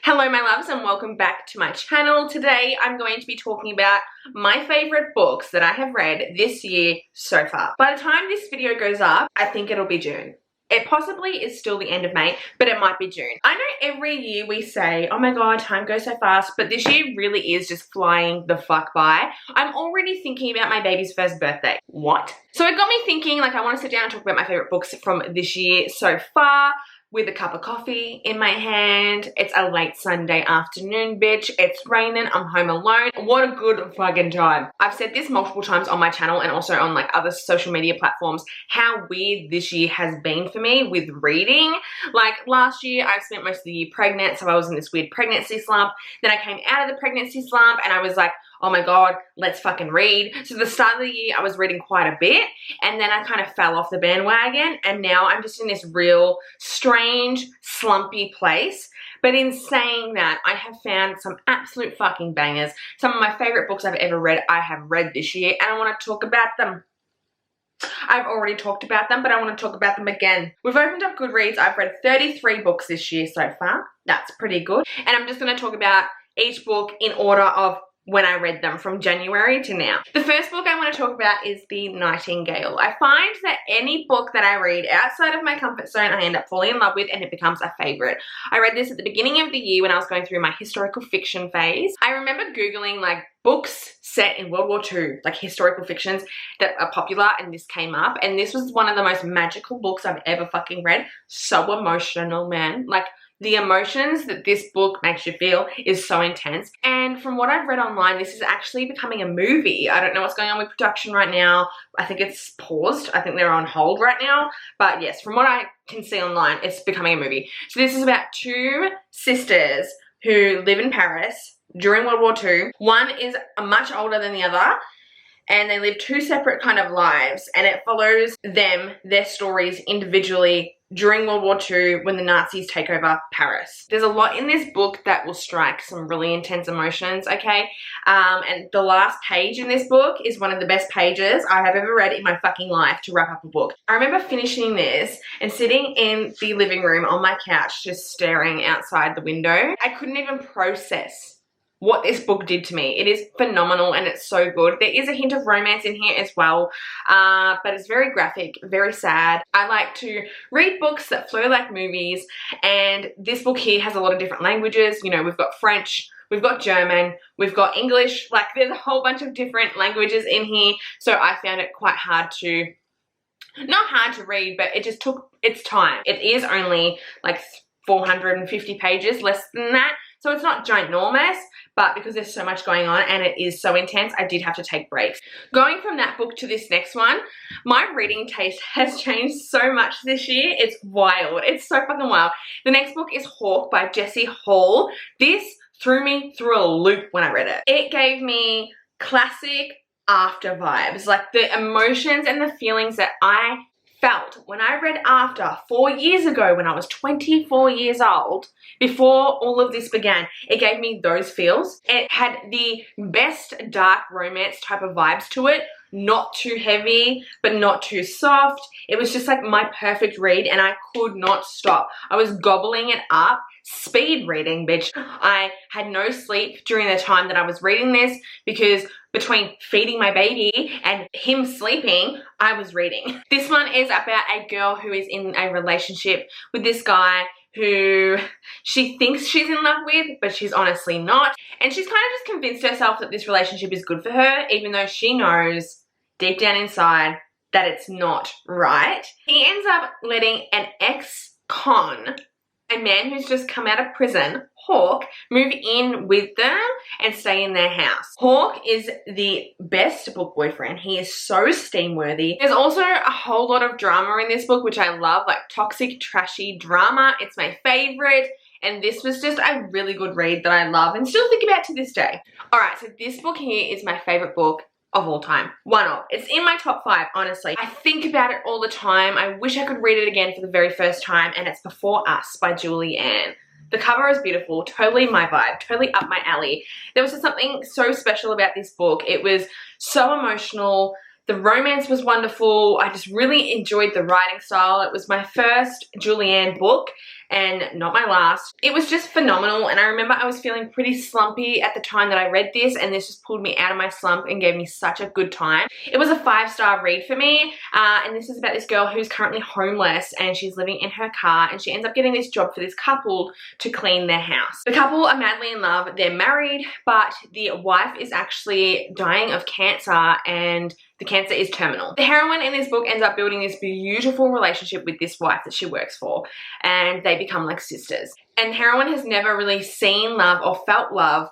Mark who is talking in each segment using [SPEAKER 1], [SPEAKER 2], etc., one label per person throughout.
[SPEAKER 1] Hello my loves and welcome back to my channel. Today I'm going to be talking about my favourite books that I have read this year so far. By the time this video goes up, I think it'll be June. It possibly is still the end of May, but it might be June. I know every year we say, oh my god, time goes so fast, but this year really is just flying the fuck by. I'm already thinking about my baby's first birthday. What? So it got me thinking, like, I want to sit down and talk about my favourite books from this year so far, with a cup of coffee in my hand. It's a late Sunday afternoon, bitch. It's raining. I'm home alone. What a good fucking time. I've said this multiple times on my channel and also on like other social media platforms, how weird this year has been for me with reading. Like last year, I spent most of the year pregnant, so I was in this weird pregnancy slump. Then I came out of the pregnancy slump and I was like, oh my god, let's fucking read. So the start of the year, I was reading quite a bit, and then I kind of fell off the bandwagon, and now I'm just in this real strange, slumpy place. But in saying that, I have found some absolute fucking bangers. Some of my favorite books I've ever read, I have read this year, and I want to talk about them. I've already talked about them, but I want to talk about them again. We've opened up Goodreads. I've read 33 books this year so far. That's pretty good. And I'm just going to talk about each book in order of when I read them from January to now. The first book I want to talk about is The Nightingale. I find that any book that I read outside of my comfort zone, I end up falling in love with and it becomes a favorite. I read this at the beginning of the year when I was going through my historical fiction phase. I remember Googling like books set in World War II, like historical fictions that are popular, and this came up, and this was one of the most magical books I've ever fucking read. So emotional, man. Like, the emotions that this book makes you feel is so intense. And from what I've read online, this is actually becoming a movie. I don't know what's going on with production right now. I think it's paused. I think they're on hold right now. But yes, from what I can see online, it's becoming a movie. So this is about two sisters who live in Paris during World War II. One is much older than the other, and they live two separate kind of lives, and it follows them, their stories individually during World War II when the Nazis take over Paris. There's a lot in this book that will strike some really intense emotions, okay? And the last page in this book is one of the best pages I have ever read in my fucking life to wrap up a book. I remember finishing this and sitting in the living room on my couch just staring outside the window. I couldn't even process what this book did to me. It is phenomenal and it's so good. There is a hint of romance in here as well, but it's very graphic, very sad. I like to read books that flow like movies, and this book here has a lot of different languages. You know, we've got French, we've got German, we've got English, like there's a whole bunch of different languages in here, so I found it quite hard to, not hard to read, but it just took its time. It is only like 450 pages, less than that, so it's not ginormous, but because there's so much going on and it is so intense, I did have to take breaks. Going from that book to this next one, my reading taste has changed so much this year. It's wild. It's so fucking wild. The next book is Hawk by Jessie Hall. This threw me through a loop when I read it. It gave me classic After vibes, like the emotions and the feelings that I felt when I read After 4 years ago when I was 24 years old, before all of this began. It gave me those feels. It had the best dark romance type of vibes to it. Not too heavy, but not too soft. It was just like my perfect read and I could not stop. I was gobbling it up. Speed reading, bitch. I had no sleep during the time that I was reading this because between feeding my baby and him sleeping, I was reading. This one is about a girl who is in a relationship with this guy who she thinks she's in love with, but she's honestly not. And she's kind of just convinced herself that this relationship is good for her, even though she knows deep down inside that it's not right. He ends up letting an ex-con, a man who's just come out of prison, Hawk, move in with them and stay in their house. Hawk is the best book boyfriend. He is so steam-worthy. There's also a whole lot of drama in this book, which I love, like toxic, trashy drama. It's my favorite. And this was just a really good read that I love and still think about to this day. Alright, so this book here is my favorite book of all time. One of. It's in my top 5, honestly. I think about it all the time. I wish I could read it again for the very first time, and it's Before Us by Julie Ann. The cover is beautiful, totally my vibe, totally up my alley. There was just something so special about this book. It was so emotional. The romance was wonderful. I just really enjoyed the writing style. It was my first Julie Ann book, and not my last. It was just phenomenal, and I remember I was feeling pretty slumpy at the time that I read this, and this just pulled me out of my slump and gave me such a good time. It was a 5-star read for me, and this is about this girl who's currently homeless, and she's living in her car, and she ends up getting this job for this couple to clean their house. The couple are madly in love, they're married, but the wife is actually dying of cancer, and the cancer is terminal. The heroine in this book ends up building this beautiful relationship with this wife that she works for, and they become like sisters. And the heroine has never really seen love or felt love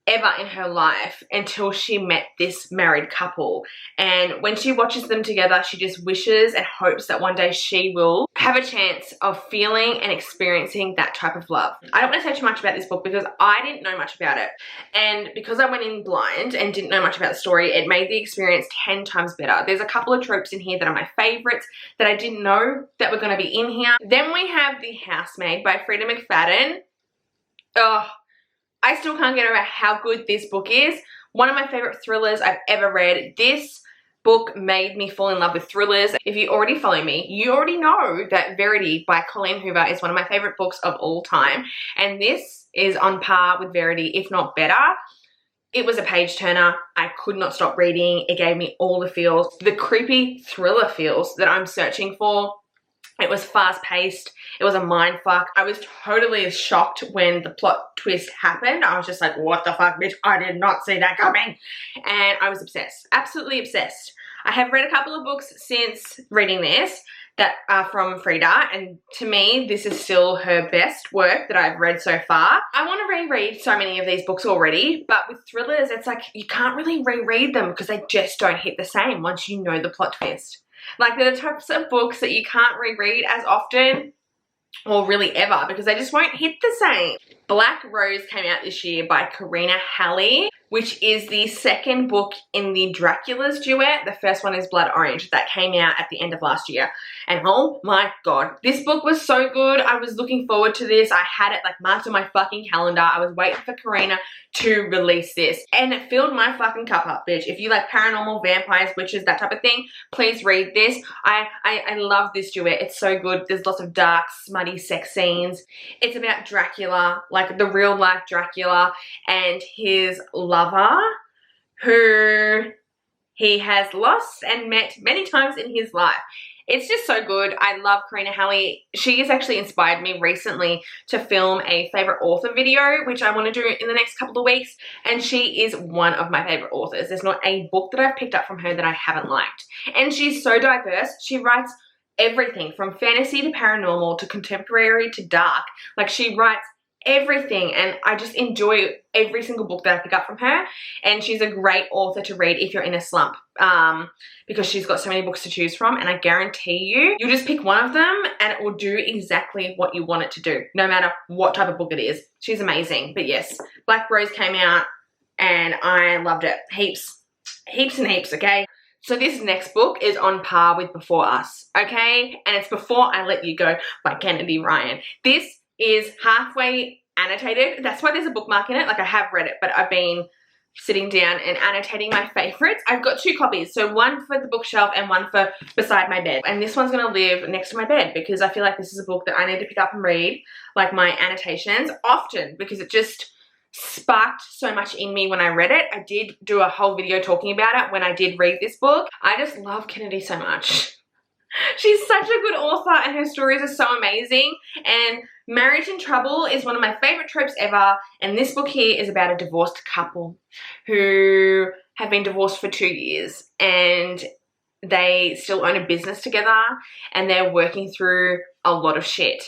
[SPEAKER 1] ever in her life until she met this married couple, and when she watches them together, she just wishes and hopes that one day she will have a chance of feeling and experiencing that type of love. I don't want to say too much about this book because I didn't know much about it, and because I went in blind and didn't know much about the story, it made the experience 10 times better. There's a couple of tropes in here that are my favorites that I didn't know that were going to be in here. Then we have The Housemaid by Frida McFadden. Oh, I still can't get over how good this book is. One of my favorite thrillers I've ever read. This book made me fall in love with thrillers. If you already follow me, you already know that Verity by Colleen Hoover is one of my favorite books of all time. And this is on par with Verity, if not better. It was a page turner. I could not stop reading. It gave me all the feels, the creepy thriller feels that I'm searching for. It was fast paced. It was a mind fuck. I was totally shocked when the plot twist happened. I was just like, what the fuck, bitch? I did not see that coming. And I was obsessed, absolutely obsessed. I have read a couple of books since reading this that are from Frida, and to me, this is still her best work that I've read so far. I want to reread so many of these books already, but with thrillers, it's like you can't really reread them because they just don't hit the same once you know the plot twist. Like, they're the types of books that you can't reread as often or really ever because they just won't hit the same. Black Rose came out this year by Karina Halley, which is the second book in the Dracula's duet. The first one is Blood Orange. That came out at the end of last year. And oh my god, this book was so good. I was looking forward to this. I had it like marked on my fucking calendar. I was waiting for Karina to release this. And it filled my fucking cup up, bitch. If you like paranormal, vampires, witches, that type of thing, please read this. I love this duet. It's so good. There's lots of dark, smutty sex scenes. It's about Dracula, like the real life Dracula, and his lover, who he has lost and met many times in his life. It's just so good. I love Karina Halley. She has actually inspired me recently to film a favorite author video, which I want to do in the next couple of weeks. And she is one of my favorite authors. There's not a book that I've picked up from her that I haven't liked. And she's so diverse. She writes everything from fantasy to paranormal to contemporary to dark. Like, she writes everything, and I just enjoy every single book that I pick up from her. And she's a great author to read if you're in a slump, because she's got so many books to choose from, and I guarantee you just pick one of them and it will do exactly what you want it to do, no matter what type of book it is. She's amazing. But yes, Black Rose came out and I loved it. Heaps and heaps, okay? So this next book is on par with Before Us, okay? And it's Before I Let You Go by Kennedy Ryan. This is halfway annotated. That's why there's a bookmark in it. Like, I have read it, but I've been sitting down and annotating my favorites. I've got 2 copies. So one for the bookshelf and one for beside my bed. And this one's going to live next to my bed because I feel like this is a book that I need to pick up and read, like my annotations, often, because it just sparked so much in me when I read it. I did do a whole video talking about it when I did read this book. I just love Kennedy so much. She's such a good author and her stories are so amazing. And marriage in trouble is one of my favorite tropes ever. And this book here is about a divorced couple who have been divorced for 2 years and they still own a business together, and they're working through a lot of shit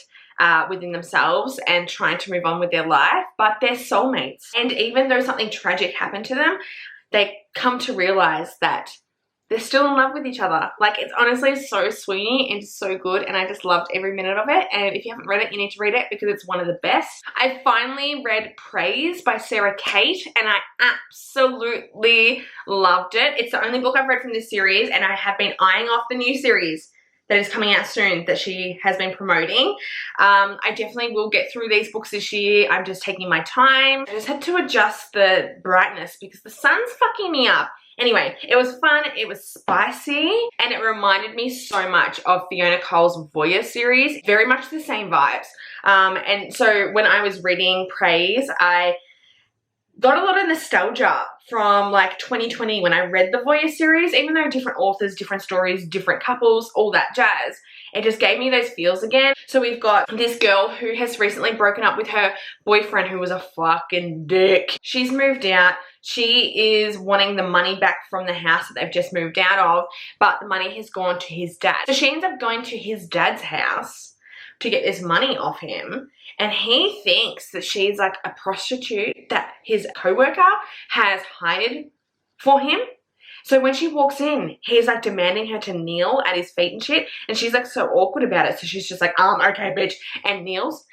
[SPEAKER 1] within themselves and trying to move on with their life, but they're soulmates. And even though something tragic happened to them, they come to realize that they're still in love with each other. Like, it's honestly so sweet and so good, and I just loved every minute of it. And if you haven't read it, you need to read it because it's one of the best. I finally read Praise by Sarah Kate, and I absolutely loved it. It's the only book I've read from this series, and I have been eyeing off the new series that is coming out soon that she has been promoting. I definitely will get through these books this year. I'm just taking my time. I just had to adjust the brightness because the sun's fucking me up. Anyway, it was fun, it was spicy, and it reminded me so much of Fiona Cole's Voyeur series. Very much the same vibes. And so when I was reading Praise, I got a lot of nostalgia from like 2020 when I read the Voyeur series, even though different authors, different stories, different couples, all that jazz. It just gave me those feels again. So we've got this girl who has recently broken up with her boyfriend who was a fucking dick. She's moved out. She is wanting the money back from the house that they've just moved out of, but the money has gone to his dad. So she ends up going to his dad's house to get this money off him, and he thinks that she's like a prostitute that his co-worker has hired for him. So when she walks in, he's like demanding her to kneel at his feet and shit, and she's like so awkward about it. So she's just like, okay, bitch, and kneels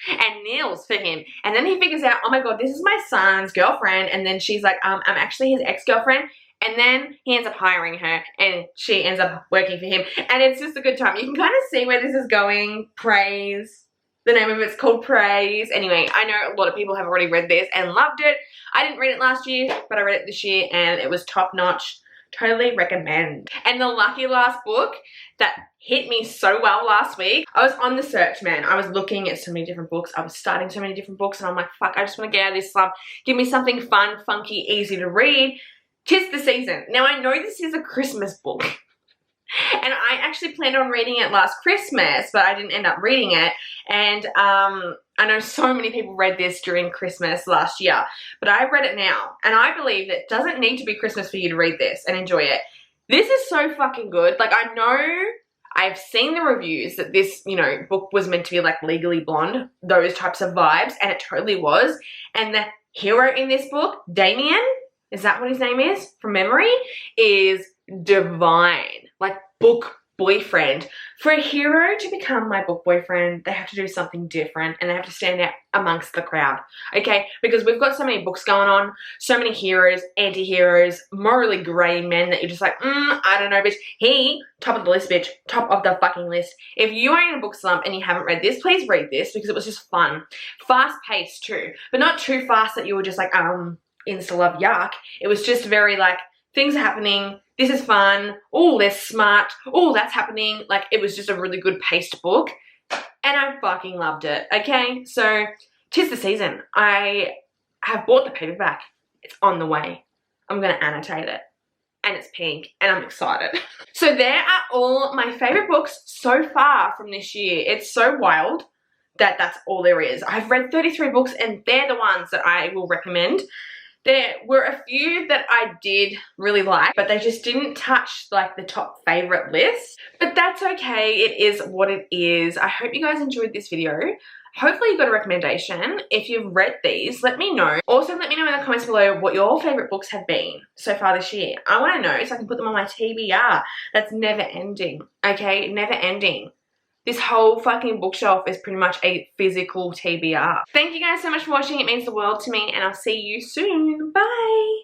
[SPEAKER 1] for him. And then he figures out, oh my god, this is my son's girlfriend. And then she's like, I'm actually his ex-girlfriend. And then he ends up hiring her, and she ends up working for him. And it's just a good time. You can kind of see where this is going. Praise. The name of it's called Praise. Anyway, I know a lot of people have already read this and loved it. I didn't read it last year, but I read it this year, and it was top notch. Totally recommend. And the lucky last book that hit me so well last week, I was on the search, man. I was looking at so many different books. I was starting so many different books, and I'm like, fuck, I just want to get out of this slump. Give me something fun, funky, easy to read. 'Tis the Season. Now, I know this is a Christmas book, and I actually planned on reading it last Christmas, but I didn't end up reading it. And I know so many people read this during Christmas last year, but I've read it now, and I believe that it doesn't need to be Christmas for you to read this and enjoy it. This is so fucking good. Like, I know I've seen the reviews that this, you know, book was meant to be like Legally Blonde, those types of vibes, and it totally was. And the hero in this book, Damien, is that what his name is from memory, is divine. Like, book boyfriend. For a hero to become my book boyfriend, they have to do something different, and they have to stand out amongst the crowd, okay? Because we've got so many books going on, so many heroes, anti-heroes, morally grey men that you're just like, I don't know, bitch. He, top of the list, bitch. Top of the fucking list. If you are in a book slump and you haven't read this, please read this, because it was just fun. Fast-paced too, but not too fast that you were just like, insta-love, yuck. It was just very like, things are happening, this is fun, oh, they're smart, oh, that's happening. Like, it was just a really good paced book, and I fucking loved it, okay? So, 'tis the season. I have bought the paperback. It's on the way. I'm gonna annotate it, and it's pink, and I'm excited. So there are all my favorite books so far from this year. It's so wild that that's all there is. I've read 33 books, and they're the ones that I will recommend. There were a few that I did really like, but they just didn't touch like the top favorite list. But that's okay. It is what it is. I hope you guys enjoyed this video. Hopefully you got a recommendation. If you've read these, let me know. Also, let me know in the comments below what your favorite books have been so far this year. I want to know so I can put them on my TBR. That's never ending, okay? Never ending. This whole fucking bookshelf is pretty much a physical TBR. Thank you guys so much for watching. It means the world to me, and I'll see you soon. Bye.